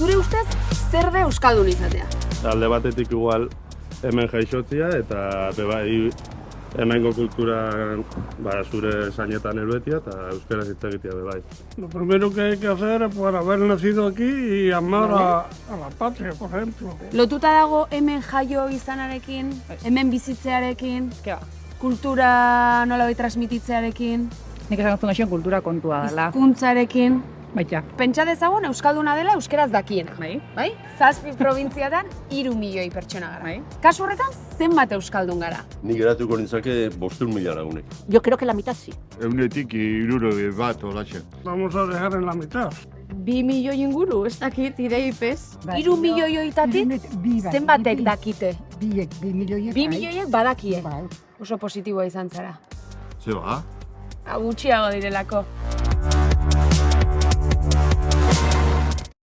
Zure ustez, zer da euskaldun izatea? Alde batetik igual hemen jaixotzia eta bai hemengo kultura zure zainetan helbetia eta euskaraz hitz egitea bai. Lo primero que hay que hacer es por haber nacido aquí y amar a la patria, por ejemplo. Lotuta dago hemen jaio izanarekin, hemen bizitzearekin, kultura nolabait transmititzearekin, Nik esan zuen kultura kontua dela. hizkuntzarekin. Baita. Pentsa dezagun euskalduna dela euskeraz dakiena. Bai. 7 probintziatan 3 milioi pertsona gara. Bai. Kasu horretan, zenbat euskaldun gara? Ni geratuko nintzake 500.000 lagunek. Yo creo que la mitad sí. 100 bat, olaxe. Vamos a dejar en la mitad. 2 milioi inguru, ez dakit, ireipez. Bai. 3 milioi hoitatik, zenbatek dakite? 2 milioiek. 2 milioiek badakie. Bai. Oso positiboa izan zara. Ze ba? Gutxiago direlako.